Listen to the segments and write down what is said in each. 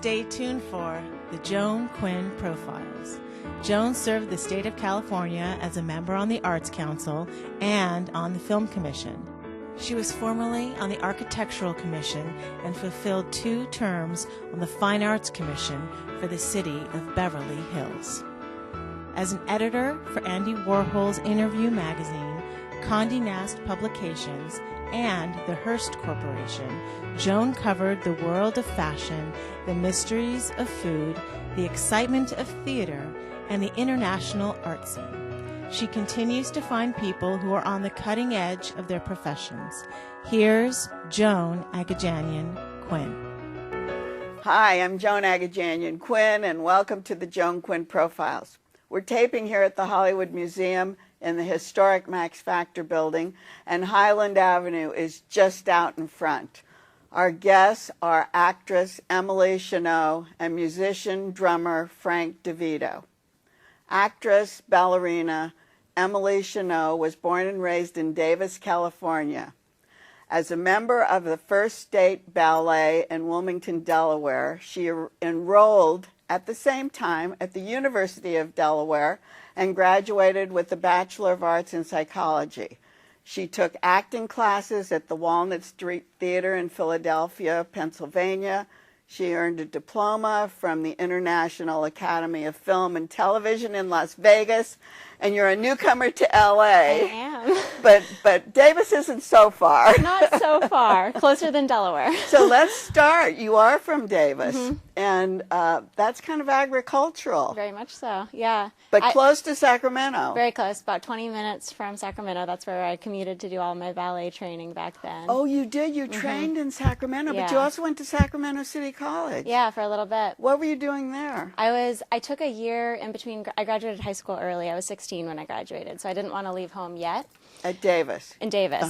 Stay tuned for the Joan Quinn Profiles. Joan served the state of California as a member on the Arts Council and on the Film Commission. She was formerly on the Architectural Commission and fulfilled 2 terms on the Fine Arts Commission for the city of Beverly Hills. As an editor for Andy Warhol's Interview magazine, Condé Nast Publications, and the Hearst Corporation, Joan covered the world of fashion, the mysteries of food, the excitement of theater, and the international art scene. She continues to find people who are on the cutting edge of their professions. Here's Joan Agajanian Quinn. Hi, I'm Joan Agajanian Quinn, and welcome to the Joan Quinn Profiles. We're taping here at the Hollywood Museum in the historic Max Factor building, and Highland Avenue is just out in front. Our guests are actress Emily Shenaut and musician, drummer Frank DeVito. Actress, ballerina Emily Shenaut was born and raised in Davis, California. As a member of the First State Ballet in Wilmington, Delaware, she enrolled at the same time at the University of Delaware and graduated with a Bachelor of Arts in Psychology. She took acting classes at the Walnut Street Theater in Philadelphia, Pennsylvania. She earned a diploma from the International Academy of Film and Television in Las Vegas. And you're a newcomer to L.A. I am. But Davis isn't so far. Not so far. Closer than Delaware. So let's start. You are from Davis, and that's kind of agricultural. Very much so, yeah. But close to Sacramento. Very close, about 20 minutes from Sacramento. That's where I commuted to do all my ballet training back then. Oh, you did? You trained in Sacramento, but you also went to Sacramento City College. Yeah, for a little bit. What were you doing there? I took a year in between. I graduated high school early. I was 16 when I graduated, so I didn't want to leave home yet. At Davis? In Davis.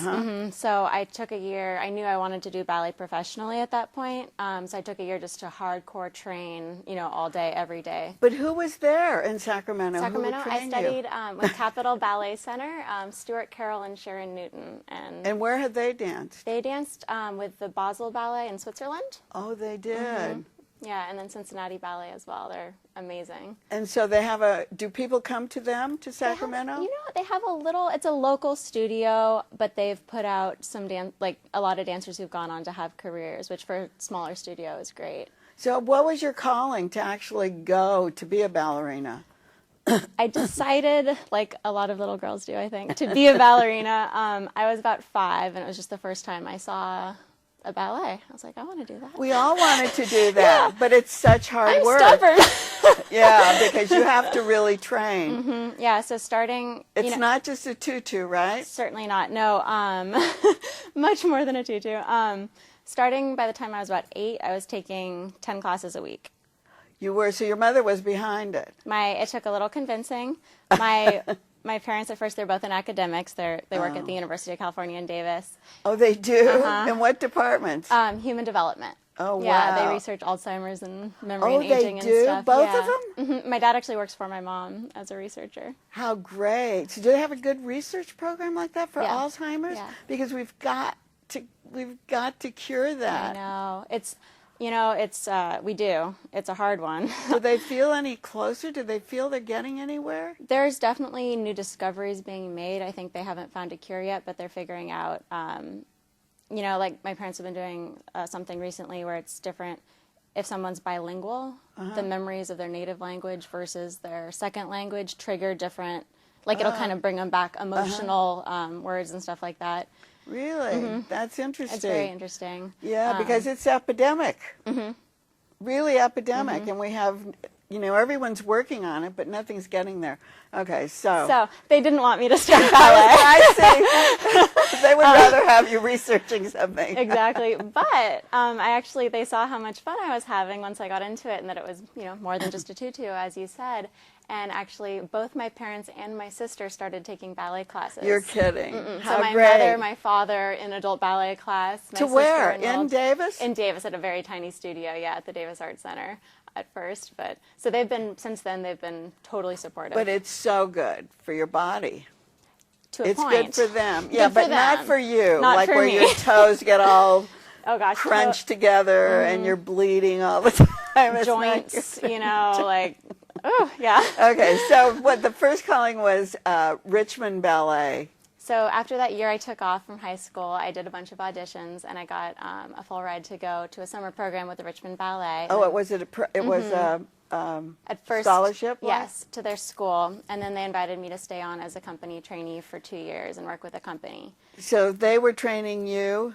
So I took a year. I knew I wanted to do ballet professionally at that point, so I took a year just to hardcore train, all day, every day. But who was there in Sacramento? Sacramento, Who I studied with Capitol Ballet Center, Stuart Carroll and Sharon Newton. And where had they danced? They danced with the Basel Ballet in Switzerland. Oh, they did. Yeah, and then Cincinnati Ballet as well. They're amazing. And so they have do people come to them, to Sacramento? They have it's a local studio, but they've put out some a lot of dancers who've gone on to have careers, which for a smaller studio is great. So what was your calling to actually go to be a ballerina? I decided, like a lot of little girls do, I think, to be a ballerina. I was about 5, and it was just the first time I saw a ballet. I was like, I want to do that. We all wanted to do that, but it's such hard work. I'm stubborn. Yeah, because you have to really train. Yeah, so starting... It's not just a tutu, right? Certainly not. No, much more than a tutu. Starting by the time I was about 8, I was taking 10 classes a week. You were, so your mother was behind it. It took a little convincing. My parents, at first, they're both in academics. They work at the University of California in Davis. Oh, they do? In what departments? Human development. Oh, wow. Yeah, they research Alzheimer's and memory and aging and stuff. Both of them? My dad actually works for my mom as a researcher. How great. So do they have a good research program like that for Alzheimer's? Yeah. Because we've got to cure that. I know. We do. It's a hard one. Do they feel any closer? Do they feel they're getting anywhere? There's definitely new discoveries being made. I think they haven't found a cure yet, but they're figuring out, like my parents have been doing something recently where it's different if someone's bilingual, the memories of their native language versus their second language trigger different, it'll kind of bring them back emotional words and stuff like that. Really? That's interesting. It's very interesting. Yeah, because it's epidemic. Really epidemic. And we have, everyone's working on it, but nothing's getting there. Okay, so they didn't want me to start ballet. I see. They would rather have you researching something. Exactly. But they saw how much fun I was having once I got into it, and that it was, more than just a tutu, as you said. And actually, both my parents and my sister started taking ballet classes. You're kidding. How so my great. mother, my father in adult ballet class. My to where? In Davis? In Davis, at a very tiny studio, at the Davis Art Center at first. But so since then, they've been totally supportive. But it's so good for your body. To a point. It's good for them. Yeah, but not for you. Not for where me. Your toes get all crunched together and you're bleeding all the time. joints, you know, like, oh, yeah. Okay, so what the first calling was Richmond Ballet. So after that year I took off from high school, I did a bunch of auditions, and I got a full ride to go to a summer program with the Richmond Ballet. Oh, it was at first, scholarship? Yes, to their school, and then they invited me to stay on as a company trainee for 2 years and work with a company. So they were training you?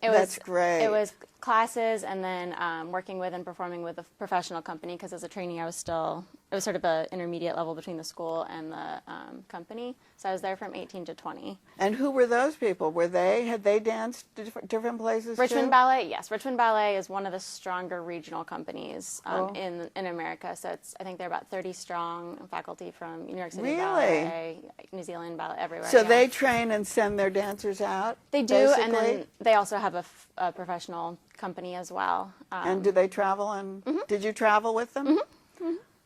That's great. It was classes, and then working with and performing with a professional company, because as a trainee it was sort of an intermediate level between the school and the company. So I was there from 18 to 20. And who were those people? Had they danced different places Richmond too? Ballet, yes. Richmond Ballet is one of the stronger regional companies in America. So I think they're about 30 strong, faculty from New York City Ballet, New Zealand Ballet, everywhere. So they train and send their dancers out? They do, basically? and then they also have a professional company as well. And do they travel? And did you travel with them?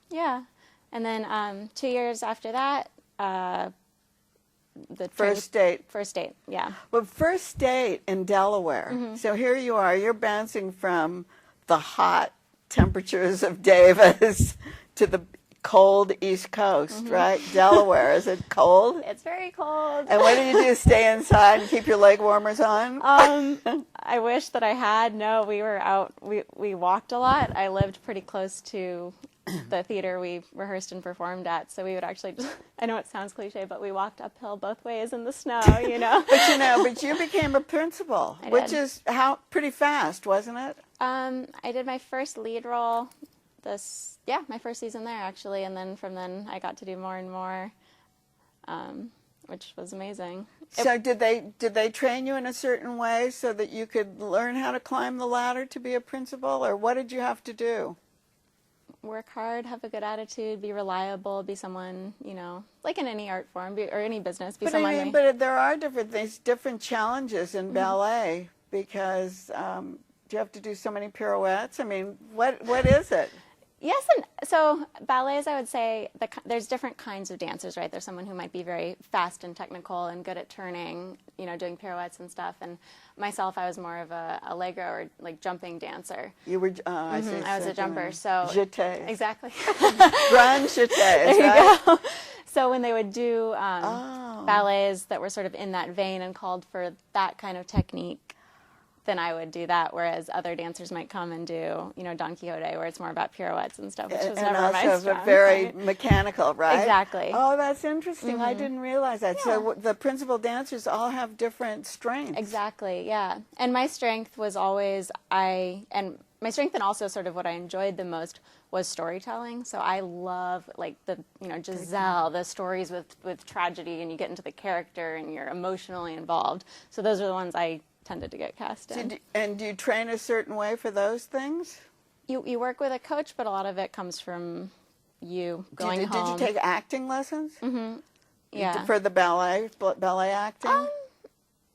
Yeah. And then 2 years after that, the First date. First date, yeah. Well, first date in Delaware. So here you are. You're bouncing from the hot temperatures of Davis to the cold East Coast, right? Delaware. Is it cold? It's very cold. And what do you do? Stay inside and keep your leg warmers on? I wish that I had. No, we were out. We walked a lot. I lived pretty close to the theater we rehearsed and performed at, so we would actually I know it sounds cliche, but we walked uphill both ways in the snow, you know. But you became a principal, which is pretty fast, wasn't it? I did my first lead role my first season there, actually, and then from then I got to do more and more, which was amazing. So did they train you in a certain way so that you could learn how to climb the ladder to be a principal, or what did you have to do? Work hard, have a good attitude, be reliable, be someone, you know, like in any art form or any business. But there are different challenges in ballet, because you have to do so many pirouettes. I mean, what is it? Yes, and so ballets, I would say, there's different kinds of dancers, right? There's someone who might be very fast and technical and good at turning, you know, doing pirouettes and stuff. And myself, I was more of a allegro or like jumping dancer. You were, I see. I was a jumper, so. Jeté. Exactly. Grand jeté, there right? you go. So when they would do ballets that were sort of in that vein and called for that kind of technique, then I would do that, whereas other dancers might come and do, you know, Don Quixote, where it's more about pirouettes and stuff, which was never my strong. And also very mechanical, right? Exactly. Oh, that's interesting. I didn't realize that. Yeah. So the principal dancers all have different strengths. Exactly, yeah. And my strength was always, my strength and also sort of what I enjoyed the most was storytelling. So I love, like, the, you know, Giselle, the stories with tragedy, and you get into the character and you're emotionally involved. So those are the ones I tended to get cast in. And do you train a certain way for those things? You work with a coach, but a lot of it comes from you going home. Did you take acting lessons? Yeah. For the ballet acting?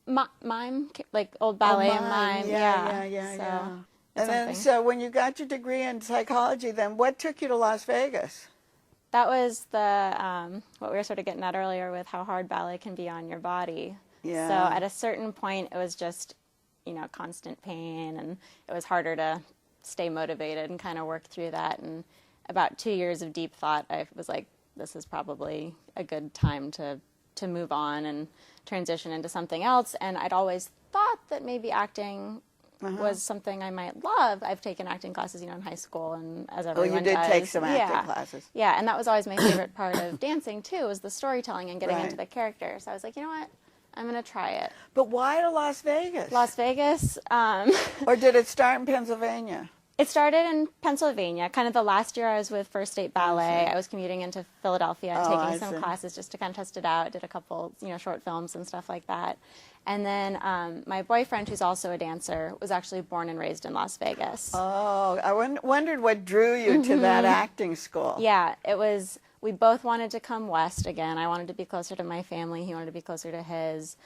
Mime, like old ballet and mime. Yeah. And then, so when you got your degree in psychology, then what took you to Las Vegas? That was what we were sort of getting at earlier with how hard ballet can be on your body. Yeah. So at a certain point, it was just, you know, constant pain, and it was harder to stay motivated and kind of work through that. And about 2 years of deep thought, I was like, this is probably a good time to move on and transition into something else. And I'd always thought that maybe acting was something I might love. I've taken acting classes, you know, in high school, and as everyone does. Oh, you did take some acting classes. Yeah, and that was always my favorite part of dancing, too, was the storytelling and getting into the character. So I was like, you know what? I'm going to try it. But why to Las Vegas? Las Vegas. Or did it start in Pennsylvania? It started in Pennsylvania. Kind of the last year I was with First State Ballet. I was commuting into Philadelphia, taking some classes just to kind of test it out. Did a couple, you know, short films and stuff like that. And then my boyfriend, who's also a dancer, was actually born and raised in Las Vegas. Oh, I wondered what drew you to that acting school. Yeah, it was. We both wanted to come west again. I wanted to be closer to my family. He wanted to be closer to his.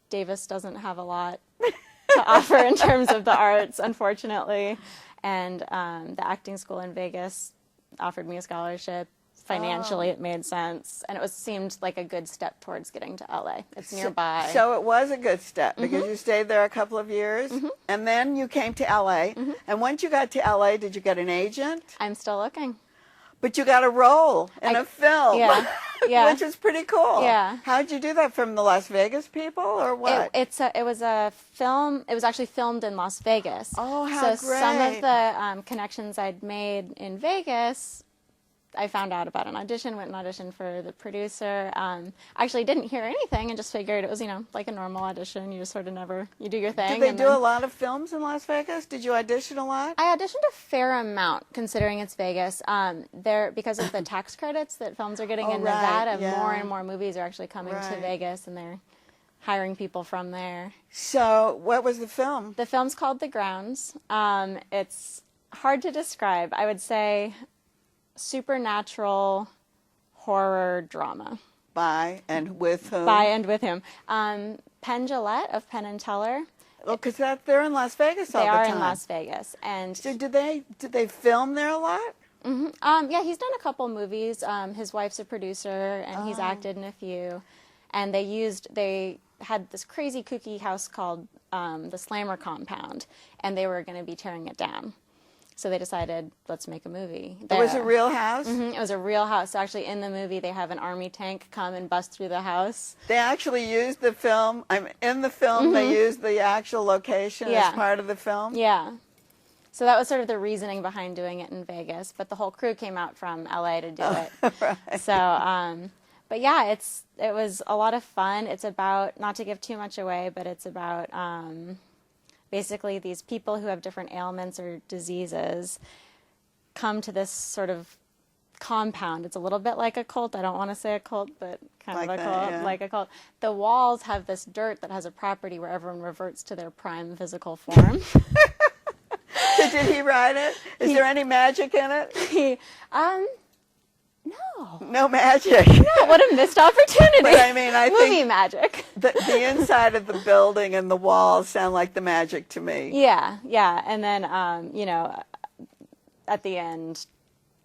Davis doesn't have a lot to offer in terms of the arts, unfortunately. And the acting school in Vegas offered me a scholarship financially it made sense, and it seemed like a good step towards getting to LA. It's nearby. So it was a good step because you stayed there a couple of years, and then you came to LA. And once you got to LA, did you get an agent? I'm still looking. But you got a role in a film, yeah. which is pretty cool. Yeah. How'd you do that, from the Las Vegas people or what? It was a film. It was actually filmed in Las Vegas. Oh, how so great. Some of the connections I'd made in Vegas, I found out about an audition, went and auditioned for the producer. Actually didn't hear anything and just figured it was, like a normal audition. You just sort of you do your thing. Did they do a lot of films in Las Vegas? Did you audition a lot? I auditioned a fair amount, considering it's Vegas. Because of the tax credits that films are getting in Nevada, more and more movies are actually coming to Vegas, and they're hiring people from there. So what was the film? The film's called The Grounds. It's hard to describe. I would say supernatural horror drama. By and with whom? By and with whom? Penn Jillette of Penn and Teller. Well, because they're in Las Vegas all the time. They are in Las Vegas, and so did they film there a lot? Yeah, he's done a couple movies. His wife's a producer, and he's acted in a few. And they had this crazy kooky house called the Slammer Compound, and they were going to be tearing it down. So they decided, let's make a movie. It was a real house? It was a real house. Actually, in the movie, they have an army tank come and bust through the house. They actually used the film. In the film, they used the actual location as part of the film? Yeah. So that was sort of the reasoning behind doing it in Vegas. But the whole crew came out from LA to do it. Right. So, but yeah, it was a lot of fun. It's about, not to give too much away, but it's about basically these people who have different ailments or diseases come to this sort of compound. It's a little bit like a cult. I don't want to say a cult, but kind of a cult, like a cult. The walls have this dirt that has a property where everyone reverts to their prime physical form. So did he write it? Is there any magic in it? No. No magic. No, what a missed opportunity. But I mean, I movie think magic. The inside of the building and the walls sound like the magic to me. Yeah. And then, at the end,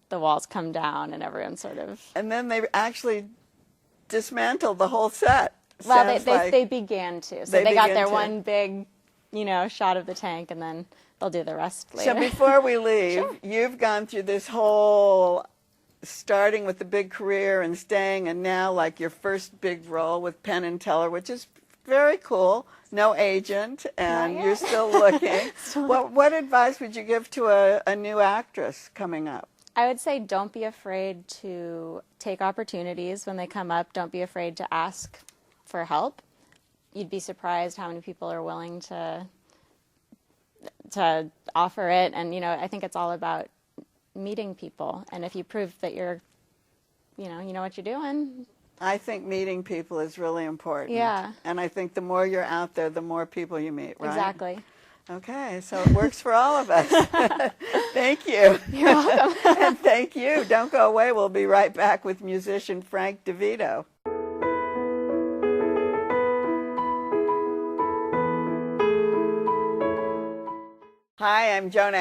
the walls come down and everyone sort of... And then they actually dismantled the whole set. Well, they began to. So they got their one big, shot of the tank, and then they'll do the rest later. So before we leave, you've gone through this whole... starting with the big career and staying, and now like your first big role with Penn and Teller, which is very cool. No agent, and you're still looking. What advice would you give to a new actress coming up? I would say don't be afraid to take opportunities when they come up. Don't be afraid to ask for help. You'd be surprised how many people are willing to offer it, and I think it's all about meeting people, and if you prove that you know what you're doing. I think meeting people is really important. Yeah. And I think the more you're out there, the more people you meet, right? Exactly. Okay, so it works for all of us. Thank you. You're welcome. And thank you. Don't go away. We'll be right back with musician Frank DeVito. Hi, I'm Joan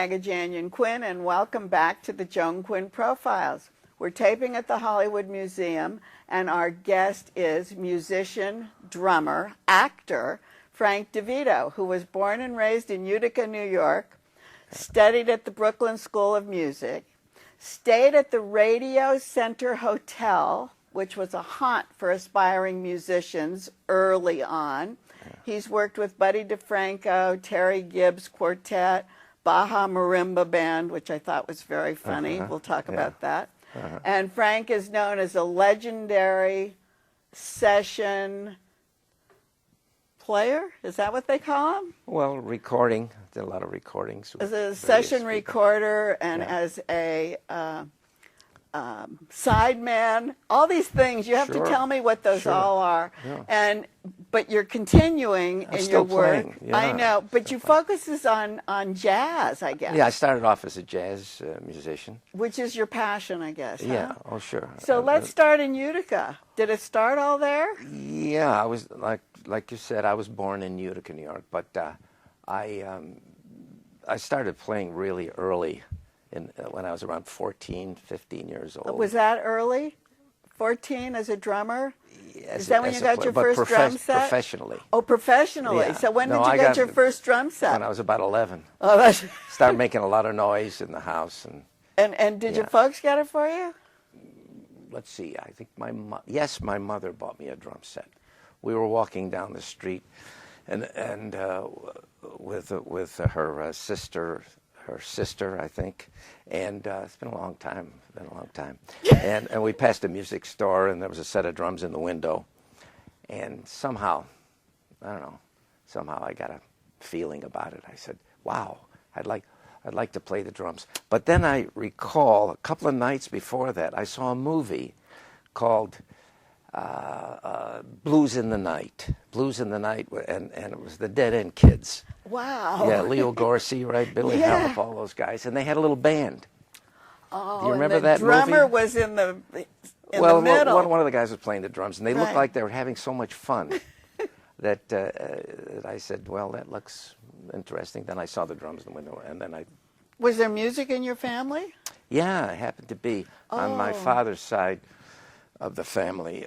Quinn, and welcome back to the Joan Quinn Profiles. We're taping at the Hollywood Museum, and our guest is musician, drummer, actor Frank DeVito, who was born and raised in Utica, New York, studied at the Brooklyn School of Music, stayed at the Radio Center Hotel, which was a haunt for aspiring musicians early on. He's worked with Buddy DeFranco, Terry Gibbs Quartet, Baja Marimba Band, which I thought was very funny. We'll talk about that. And Frank is known as a legendary session player. Is that what they call him? Well, recording. Did a lot of recordings. As a session recorder and as a sideman, all these things. You have to tell me what those all are. Yeah. But you're continuing in your work. Playing. Yeah. I know, but you focuses on jazz, I guess. Yeah, I started off as a jazz musician. Which is your passion, I guess. Yeah, huh? oh sure. So let's start in Utica. Did it start all there? Yeah, I was like you said, I was born in Utica, New York, but I started playing really early when I I was around 14, 15 years old. Was that early? 14 as a drummer? As Is that when you got your first drum set? Professionally. Oh, professionally. Yeah. So when No, did you I get got your first drum set? When I was about 11. Oh, that's... Started making a lot of noise in the house. And did your folks get it for you? Let's see, I think my mother bought me a drum set. We were walking down the street, and with her sister, I think, and it's been a long time. And we passed a music store, and there was a set of drums in the window, and somehow, I don't know, I got a feeling about it. I said, "Wow, I'd like to play the drums." But then I recall a couple of nights before that, I saw a movie called Blues in the Night, and it was the Dead End Kids. Wow. Yeah, Leo Gorcey, right, Billy Halep, all those guys, and they had a little band. Oh, do you remember and that the drummer movie? was in the middle. One of the guys was playing the drums, and they looked Right. like they were having so much fun that I said, "Well, that looks interesting." Then I saw the drums in the window, and then Was there music in your family? Yeah, it happened to be on my father's side of the family.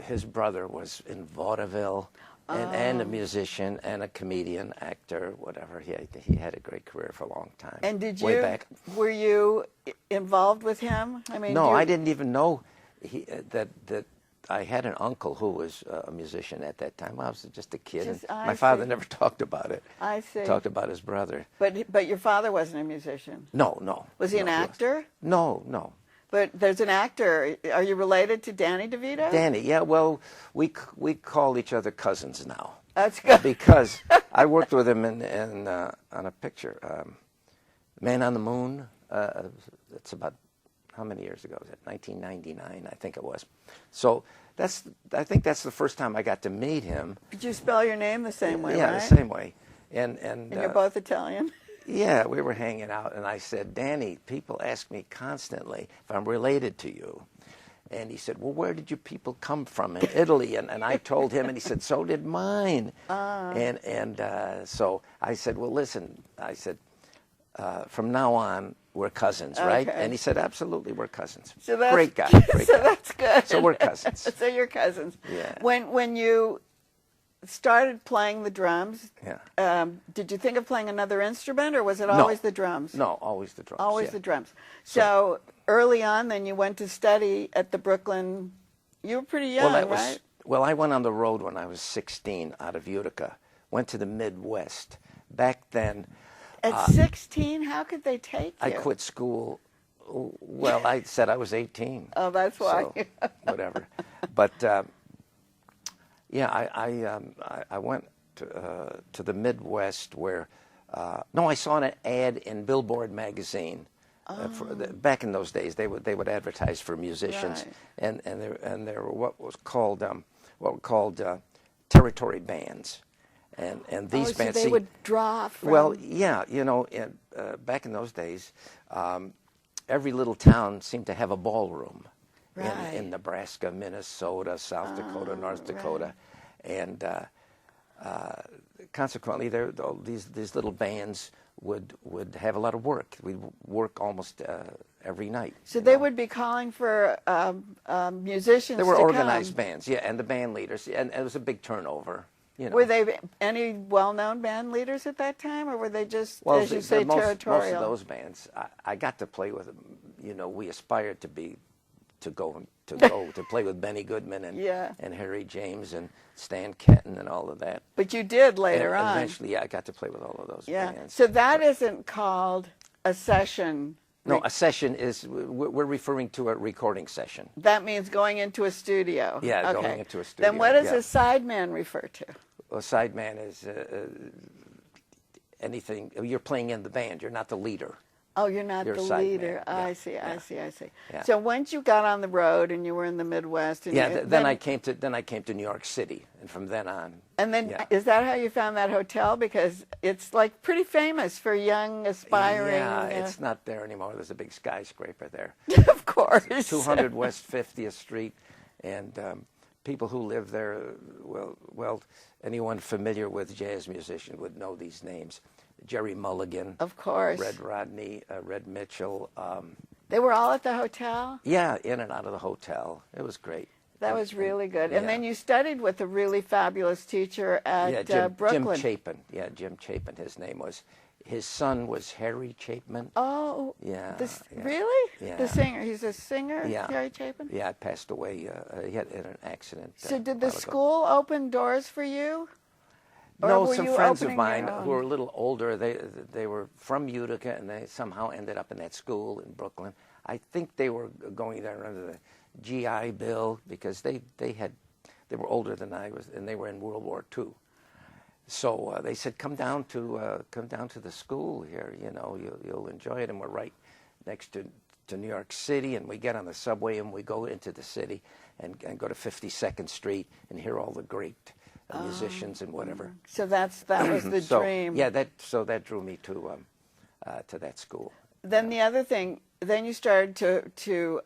His brother was in vaudeville and a musician and a comedian, actor, whatever. He had a great career for a long time. And way back. Were you involved with him? I mean, No, I didn't even know that I had an uncle who was a musician at that time. I was just a kid. My father never talked about it. I see. Talked about his brother. But your father wasn't a musician? No. Was he an actor? No. But there's an actor. Are you related to Danny DeVito? Danny, yeah. Well, we call each other cousins now. That's good. Because I worked with him on a picture, Man on the Moon. It's about, how many years ago was it? 1999, I think it was. So I think that's the first time I got to meet him. Did you spell your name the same way, yeah, right? the same way. And you're both Italian? Yeah, we were hanging out, and I said, "Danny, people ask me constantly if I'm related to you." And he said, "Well, where did your people come from in Italy?" And I told him, and he said, "So did mine." So I said, "Well, listen," I said, "from now on, we're cousins, right?" Okay. And he said, "Absolutely, we're cousins." So that's, great guy. That's good. So we're cousins. So you're cousins. Yeah. When you started playing the drums, yeah. Did you think of playing another instrument, or was it always the drums? No, always the drums. Always yeah. the drums. So early on, then you went to study at the Brooklyn. You were pretty young, right? Well, I went on the road when I was 16 out of Utica. Went to the Midwest. Back then. At 16, how could they take you? I quit school. Well, I said I was 18. Oh, that's why. So, whatever. But yeah, I went to the Midwest where. I saw an ad in Billboard magazine. Back in those days, they would advertise for musicians, right. and there were what were called territory bands, and these bands. So they would draw from. Well, yeah, back in those days, every little town seemed to have a ballroom. Right. In Nebraska, Minnesota, South Dakota, North Dakota, and consequently, these little bands would have a lot of work. We'd work almost every night. So they would be calling for musicians. They were to organized come. bands, yeah, and the band leaders, and it was a big turnover. Were they any well-known band leaders at that time, or were they just, as you say, territorial? Most of those bands, I got to play with them. We aspired to go to play with Benny Goodman and Harry James and Stan Kenton and all of that. But you did later on. Eventually, I got to play with all of those bands. So that isn't called a session. No, a session is, we're referring to a recording session. That means going into a studio. Yeah, okay. going into a studio. Then what does a sideman refer to? A sideman is anything, you're playing in the band, you're not the leader. Oh, you're not the leader. Yeah. I see. Yeah. So once you got on the road and you were in the Midwest, and then I came to New York City, and from then on. And then is that how you found that hotel? Because it's like pretty famous for young aspiring. Yeah, it's not there anymore. There's a big skyscraper there. Of course. 200 West 50th Street, and people who live there, well, anyone familiar with jazz musician would know these names. Jerry Mulligan. Of course. Red Rodney, Red Mitchell. They were all at the hotel? Yeah, in and out of the hotel. It was great. That was really good. Yeah. And then you studied with a really fabulous teacher at Brooklyn. Jim Chapin. Yeah, Jim Chapin, his name was. His son was Harry Chapin. Oh, yeah, really? Yeah. The singer. He's a singer, Yeah. Harry Chapin? Yeah, passed away. He had in an accident. So did the school open doors for you? Or No, were some you friends of opening mine your own? who were a little older, they were from Utica, and they somehow ended up in that school in Brooklyn. I think they were going there under the GI Bill because they were older than I was, and they were in World War II. So they said, come down to the school here. You know, you'll enjoy it. And we're right next to New York City, and we get on the subway and we go into the city and go to 52nd Street and hear all the great musicians and whatever. So that was the dream. Yeah, that drew me to that school. Then the other thing, then you started to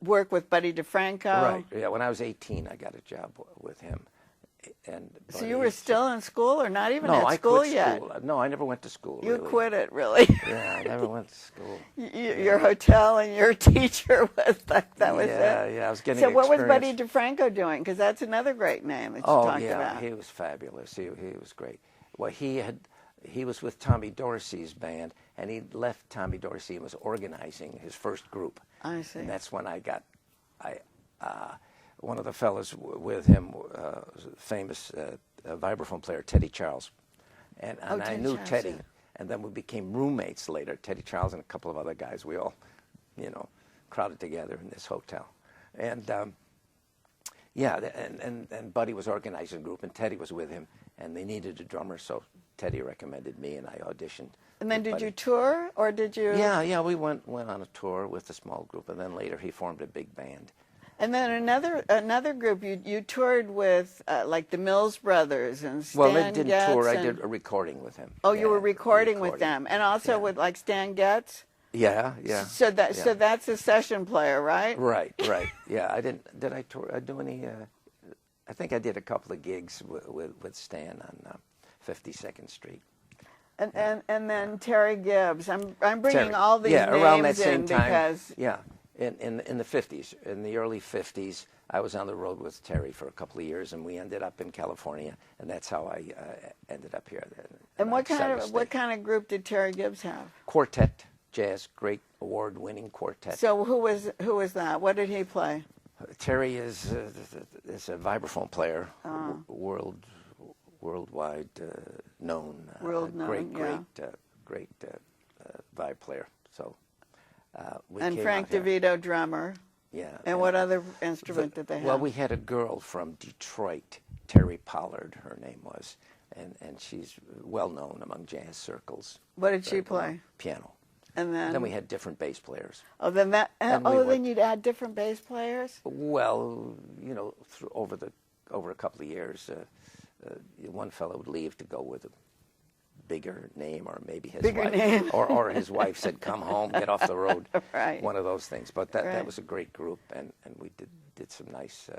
work with Buddy DeFranco. Right. Yeah. When I was 18, I got a job with him. And so you were still in school, or not even no, at school I quit yet? School. No, I never went to school. You really. quit it, really? Yeah, I never went to school. Your hotel and your teacher was like, that was it? Yeah, I was getting So what was experience. Buddy DeFranco doing? Because that's another great name that you talked about. He was fabulous. He was great. Well, he was with Tommy Dorsey's band, and he left Tommy Dorsey and was organizing his first group. I see. And that's when one of the fellows with him, famous vibraphone player, Teddy Charles. And I knew Charles, Teddy. yeah. And then we became roommates later, Teddy Charles and a couple of other guys. We all, crowded together in this hotel. And, and Buddy was organizing a group, and Teddy was with him, and they needed a drummer, so Teddy recommended me, and I auditioned. And then did you tour, or did you? Yeah, we went on a tour with a small group, and then later he formed a big band. And then another group, you toured with like the Mills Brothers and Stan Well, they didn't Getz tour. and... I did a recording with him. Oh, you were recording with them, and also with like Stan Getz. Yeah. So that's a session player, right? Right. Yeah, I didn't. Did I tour? I do any? I think I did a couple of gigs with Stan on 52nd Street. And then Terry Gibbs. I'm bringing Terry. all these names around that same in time. because in the 50s, in the early 50s, I was on the road with Terry for a couple of years, and we ended up in California, and that's how I ended up here. And what kind of group did Terry Gibbs have? Quartet, jazz, great award-winning quartet. So who was that? What did he play? Terry is a vibraphone player, worldwide known, great vibe player. So. And Frank DeVito, drummer. Yeah. And what other instrument did they have? Well, we had a girl from Detroit, Terry Pollard, her name was, and she's well known among jazz circles. What did she play? Piano. And then we had different bass players. Oh, then you'd add different bass players? Well, over a couple of years, one fellow would leave to go with a bigger name, or maybe his wife, or his wife said, "Come home, get off the road." Right. One of those things. But that was a great group, and we did some nice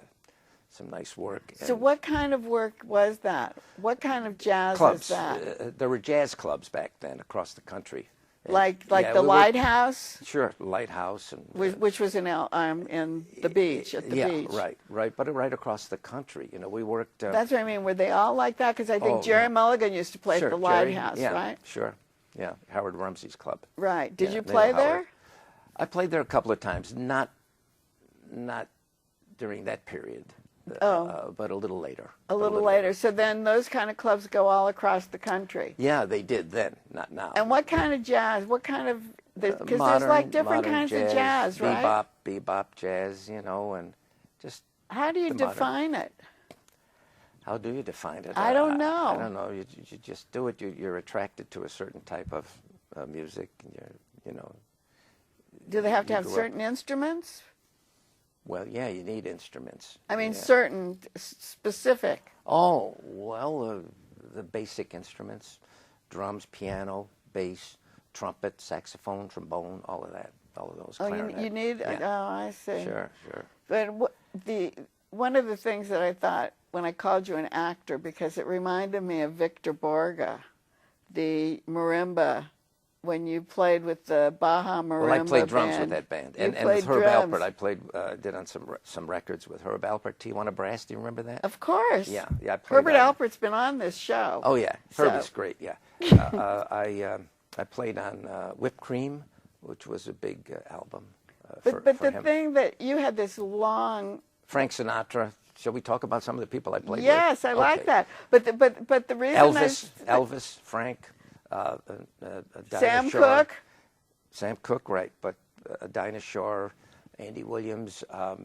work. So what kind of work was that? What kind of jazz clubs. is that? There were jazz clubs back then across the country. Like the Lighthouse? Sure, Lighthouse, and which was in the beach at the beach. Right, but right across the country. We worked. That's what I mean. Were they all like that? Because I think Jerry Mulligan used to play at the Lighthouse, right? Sure, yeah, Howard Rumsey's club. Right. Did you play there? I played there a couple of times, not during that period. But a little later. A little later. So then those kind of clubs go all across the country. Yeah, they did then, not now. And what kind of jazz? What kind of... Because there's like different kinds of jazz, right? Bebop jazz, and just... How do you define it? How do you define it? I don't know. I don't know. You just do it. You're attracted to a certain type of music. Do they have to have certain instruments? Well, yeah, you need instruments. I mean, certain, specific. Oh, well, the basic instruments, drums, piano, bass, trumpet, saxophone, trombone, all of that, all of those. Oh, you need, I see. Sure. But one of the things that I thought when I called you an actor, because it reminded me of Victor Borge, the marimba when you played with the Baja Marimba Well, I played drums band. with that band, You and played with Herb drums. Alpert, I played did on some records with Herb Alpert. Tijuana Brass, do you remember that? Of course. Yeah, I played Herbert on. Alpert's been on this show. Oh yeah, So- Herbie's great. Yeah, I played on Whipped Cream, which was a big album But for the him. thing that you had this long. Frank Sinatra. Shall we talk about some of the people I played Yes, with? I like Okay. that. But the reason Elvis, Frank, Dinah Sam Shore. Cooke. Sam Cooke, right? But Dinah Shore, Andy Williams,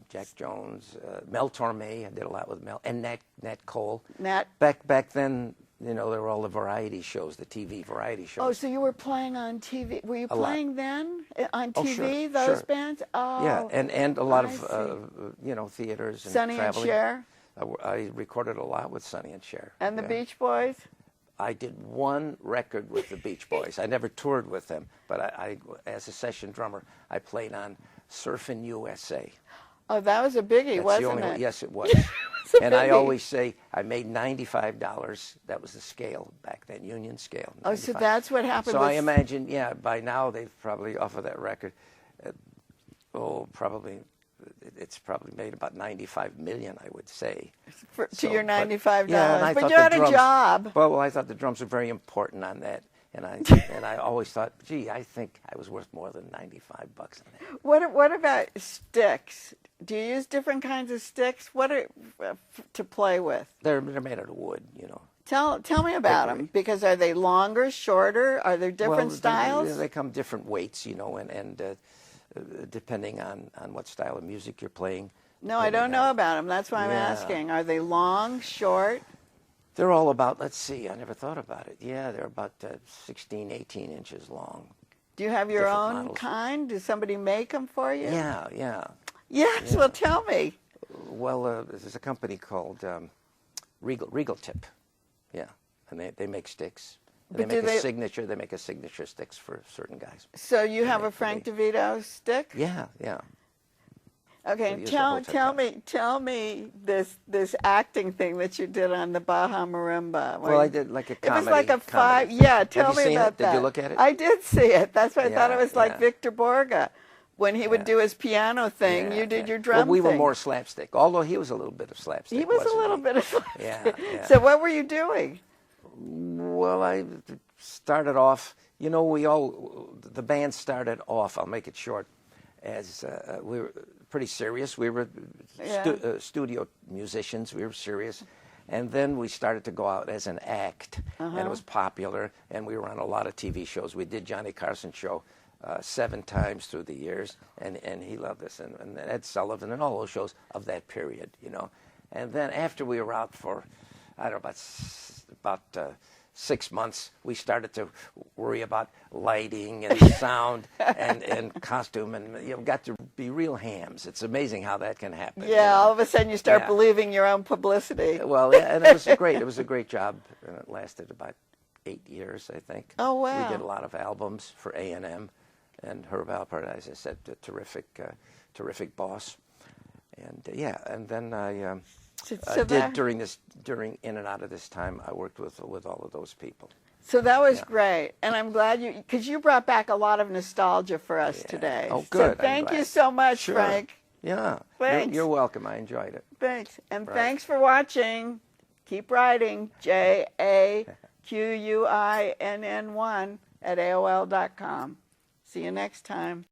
Jack Jones, Mel Torme. I did a lot with Mel, and Nat Cole. Nat. Back then, you know, there were all the variety shows, the TV variety shows. Oh, so you were playing on TV? Were you A lot. playing then on Oh, TV? sure, Those sure. bands? Oh, Yeah, and a lot I of see. you know, theaters and Sonny and traveling. Cher I recorded a lot with Sonny and Cher. and the yeah. Beach Boys. I did one record with the Beach Boys. I never toured with them, but I as a session drummer, I played on Surfin' USA. Oh, that was a biggie, That's wasn't the only it? one. Yes, it was. a And I biggie. always say I made $95. That was the scale back then, union scale. Oh, so 95. that's what happened. So with, I imagine, yeah, by now they've probably off of that record. Probably it's probably made about 95 million, I would say. to So, your but- $95. Yeah, and I but thought you the had drums, a job. Well, I thought the drums were very important on that, and I always thought, gee, I think I was worth more than $95 on that. What about sticks? Do you use different kinds of sticks? What are to play with? They're made out of wood, you know. Tell me about Hickory. them. Because are they longer, shorter? Are there different Well, styles? They come different weights, you know, and depending on what style of music you're playing. No, I don't know about them. That's why I'm Yeah. asking. Are they long, short? They're all about, let's see, I never thought about it. Yeah, they're about 16, 18 inches long. Do you have your Different own models. kind? Does somebody make them for you? Yeah. Yes, well, tell me. Well, there's a company called Regal Tip. Yeah, and they make sticks. And But they do make a they- signature. They make a signature sticks for certain guys. So you have make a Frank the- DeVito stick? Yeah. Okay, They use the whole tell me this acting thing that you did on the Baja Marimba. Well, I did like a It comedy. was like a comedy. Yeah, tell Have you me seen about it? that. Did you look at it? I did see it. That's why I thought it Yeah, was like yeah. Victor Borga. When he would Yeah. do his piano thing, Yeah, you did yeah. your drum Well, we were thing. more slapstick, although he was a little bit of slapstick. He was a wasn't little he? bit of. Yeah. So what were you doing? Well, I started off, you know, the band started off, I'll make it short, as we were pretty serious. We were studio musicians, we were serious. And then we started to go out as an act, and it was popular, and we were on a lot of TV shows. We did Johnny Carson show 7 times through the years, and he loved us, and Ed Sullivan, and all those shows of that period, you know. And then after we were out for, I don't know, about 6 months, we started to worry about lighting and sound and costume, and got to be real hams. It's amazing how that can happen. Yeah, you know? all of a sudden you start Yeah. believing your own publicity. Well, yeah, and it was great. It was a great job, and it lasted about 8 years, I think. Oh, wow. We did a lot of albums for A&M, and Herb Alpert, as I said, a terrific boss. And and then I during in and out of this time, I worked with all of those people. So that was Yeah. great, and I'm glad because you brought back a lot of nostalgia for us Yeah. today. Oh, So good. I'm thank you glad. so much, Sure. Frank. Yeah. Thanks. You're welcome. I enjoyed it. Thanks, and Right. thanks for watching. Keep writing JAQUINN1 at AOL.com. See you next time.